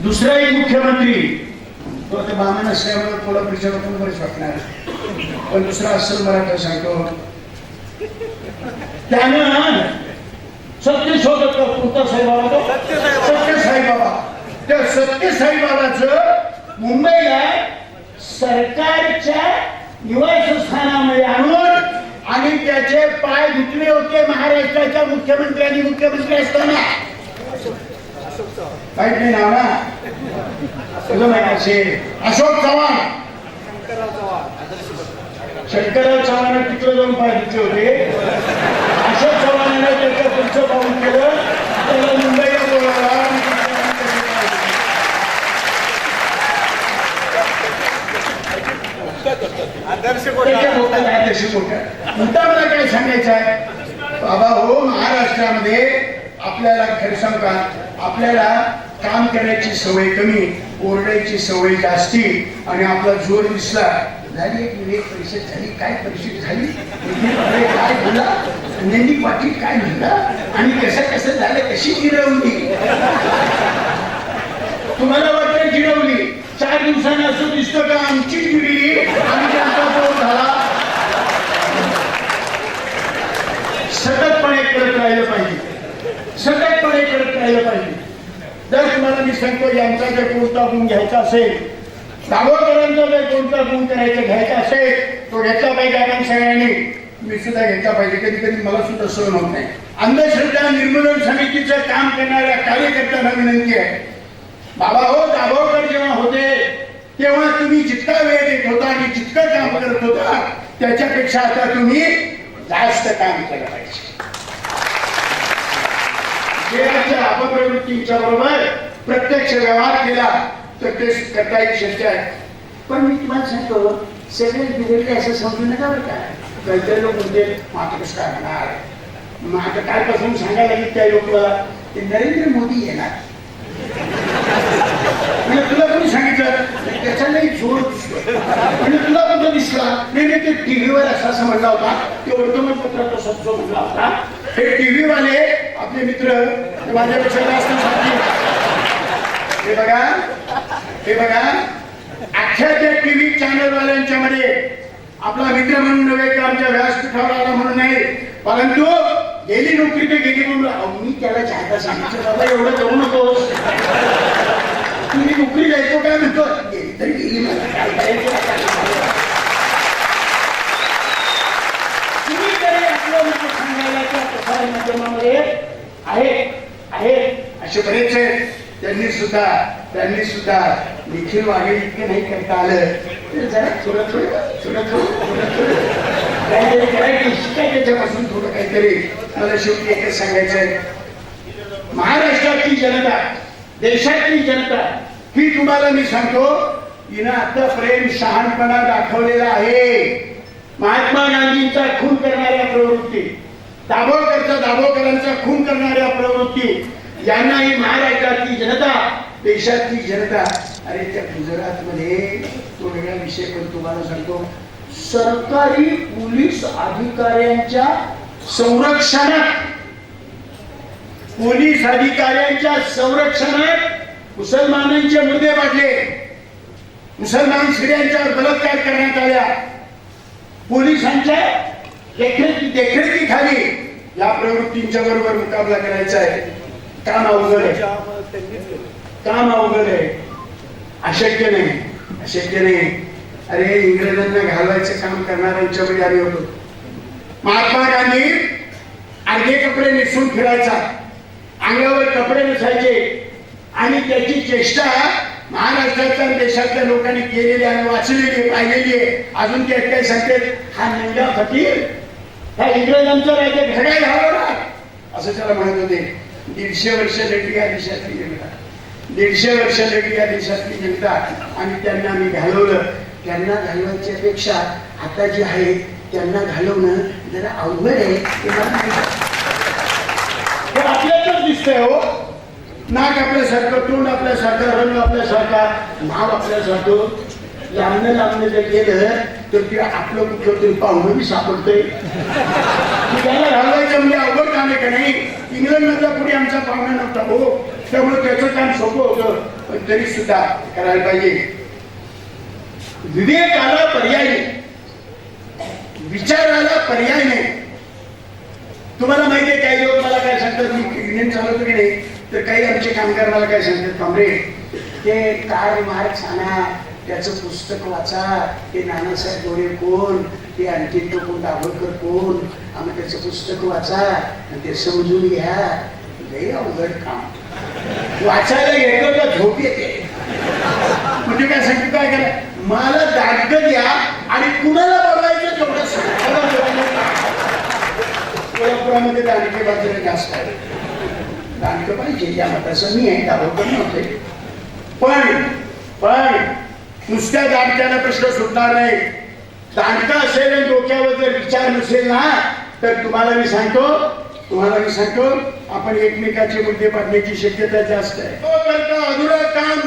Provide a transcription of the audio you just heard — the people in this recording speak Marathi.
दुसरा एक मुख्यमंत्री तो आता बामण असल्यामुळे कोल्हापूरच्या लोकांना बरेच वाटणार, पण दुसरा असल मराठा सांगतो त्यानं सत्य शोधत कोणता साईबाबा, सत्य साईबाबा. त्या सत्य साईबाबाचं मुंबईला सरकारच्या निवासस्थानामध्ये आणून आणि त्याचे पाय धुतले होते महाराष्ट्राच्या मुख्यमंत्र्यांनी मुख्यमंत्री असताना. काही नाही नाव ना तुझं माहिती असेल, अशोक चव्हाण, शंकरराव चव्हाण तिकडे जाऊन पाय धुतले होते. अशोक चव्हाणाने त्याचं पुढचं पाऊल केलं, त्याला मुंबईला बोलावला. मुद्दा मला काय सांगायचं आहे बाबा हो, महाराष्ट्रामध्ये आपल्याला खरं सांगू का, आपल्याला काम करण्याची सवय कमी, ओरडायची सवय जास्ती, आणि आपला जोर दिसला झाली एक विवेक परिषद झाली. काय परिषद झाली, काय बोला, संजयनी पाटील काय म्हणला आणि कसं कसं झालं, कशी गिरवली. तुम्हाला वाटतं गिरवली, 4 दिवसांनी असं दिसतं का आमची गिरली आणि त्यांचा पोट झाला. सततपणे करत राहिलं पाहिजे, सततपणे करत राहिलं पाहिजे. जर तुम्हाला मी सांगतो यांचा जर कोणता गुण घ्यायचा असेल, दाभोळकरांचा जर कोणता गुण करायचा घ्यायचा असेल तो घेतला पाहिजे आपण सगळ्यांनी. मी सुद्धा घेतला पाहिजे, कधी कधी मला सुद्धा सहन होत नाही. अंधश्रद्धा निर्मूलन समितीचं काम करणाऱ्या कार्यकर्त्यांना विनंती आहे, बाबा हो दाभोळकर जेव्हा होते तेव्हा तुम्ही जितका वेळ देत होता आणि जितकं काम करत होता त्याच्यापेक्षा आता तुम्ही जास्त काम केलं पाहिजे. देहाच्या अपप्रवृत्तींच्या बरोबर प्रत्यक्ष व्यवहार केला तर ते करता येईल शक्य आहे. पण मी तुम्हाला सांगतो सगळे बिघडले असं समजू नका बरं का. काही लोक म्हणते मात्र कसं काय म्हणणार, मग आता कालपासून सांगायला लागेल त्या लोकांना ते नरेंद्र मोदी येणार. म्हणजे तुला कोणी सांगितलं त्याचा नाही जोर दिसतो, म्हणजे तुला कुठं दिसला नाही ते टीव्हीवर असं म्हणला होता, ते वर्तमानपत्रात तसंच म्हणला होता. हे टीव्ही वाले आपले मित्र माझ्यापेक्षा जास्त सांगतील. हे बघा, हे बघा, अख्ख्या त्या टीव्ही चॅनल वाल्यांच्या मध्ये आपला मित्र म्हणून नव्हे की आमच्या व्यासपीठावर आला म्हणून नाही, परंतु गेली नोकरी तर गेली म्हणून मी त्याला जायला सांगितलं बाबा एवढं जाऊ नकोस, तुम्ही नोकरी जायचो काय म्हणतो, गेली तरी गेली, मला काय करायचं. तुम्ही तरी आपलं मत सांगायला त्या प्रसार माध्यमामध्ये आहे असे बरेच आहेत. त्यांनी सुद्धा निखिल वाघे इतके नाही करता आलं तर जरा थोडं काहीतरी करायचं शिकाय, त्याच्यापासून थोडं काहीतरी. मला शेवटी एकच सांगायचं आहे, महाराष्ट्रातली जनता, देशातली जनता ही तुम्हाला मी सांगतो हिनं आता प्रेम शहाणपणा दाखवलेला आहे. महात्मा गांधींचा खून करणाऱ्या प्रवृत्ती, दाभोळकरांचा खून करणाऱ्या प्रवृत्ती यांना ही महाराष्ट्रातली जनता, देशातली जनता. अरे त्या गुजरात मध्ये तो वेगळा विषय, पण तुम्हाला सांगतो सरकारी पोलीस अधिकाऱ्यांच्या संरक्षणात मुसलमानांचे मुद्दे मांडले, मुसलमान स्त्रियांच्यावर बलात्कार करण्यात आल्या, पोलिसांच्या देखरेखीखाली या प्रवृत्तींच्या बरोबर मुकाबला करायचा आहे. काम अवघड आहे, अशक्य नाही. अरे इंग्रजांना घालवायचं काम करणाऱ्यांच्याकडे आले होतो. महात्मा गांधी अर्धे कपडे नेसून फिरायचा, अंगावर कपडे नसायचे, आणि त्याची चेष्टा महाराष्ट्राच्या देशातल्या लोकांनी केलेली आणि वाचलेली पाहिलेली आहे. अजून ते काय सांगते, हा नंगा फकीर हा इंग्रजांचा राज्य घड्याळ घालवला असं त्याला म्हणत होते. 150 वर्ष लढली या देशातली जनता, 150 वर्ष लढली या देशातली जनता, आणि त्यांना मी घालवलं. त्यांना घालवायच्या पेक्षा आता जे आहे त्यांना घालवणं जरा अवघड आहे. आपल्यालाच दिसतंय हो, नाक आपल्यासारखं, तोंड आपल्यासारखं, रंग आपल्यासारखा, नाव आपल्यासारखं. लांबणं जर गेलं तर ते आपलं कुठलं तरी पाहुणं बी सापडतंय. त्याला घालवायचं म्हणजे अवघड काम आहे का नाही. इंग्लंड मधला पुढे आमचा पाहुणा नव्हता हो, त्यामुळे त्याचं काम सोपं होतं, पण तरी सुद्धा करायला पाहिजे. विवेकाला पर्याय नाही, विचाराला पर्याय नाही. तुम्हाला माहिती आहे काही लोक मला काय सांगतात, मी युनियन चालवतो की नाही, तर काही आमचे कामगार मला काय सांगतात, कॉम्रेड ते कार्ल मार्क्स आणा, त्याचं पुस्तक वाचा, ते नानासाहेब गोरे कोण, ते आणखी तो कोण दाभोळकर कोण, आम्ही त्याचं पुस्तक वाचा आणि ते समजून घ्या. लय अवघड काम, वाचायला घेतो तर झोप येते. म्हणजे काय सांगतो, काय करा, मला दाटक द्या आणि कुणाला बघायचं तेवढं कोल्हापुरामध्ये दांडके बाजार जास्त आहे. दांडकं पाहिजे या मताचं मी आहे, दाभोळकर नव्हते. पण नुसत्या दांडक्याला प्रश्न सुटणार नाही. दांडका असेल आणि डोक्यावर जर विचार नसेल ना, तर तुम्हाला मी सांगतो आपण एकमेकाचे मुद्दे पाडण्याची शक्यता जास्त आहे. अधुरा काम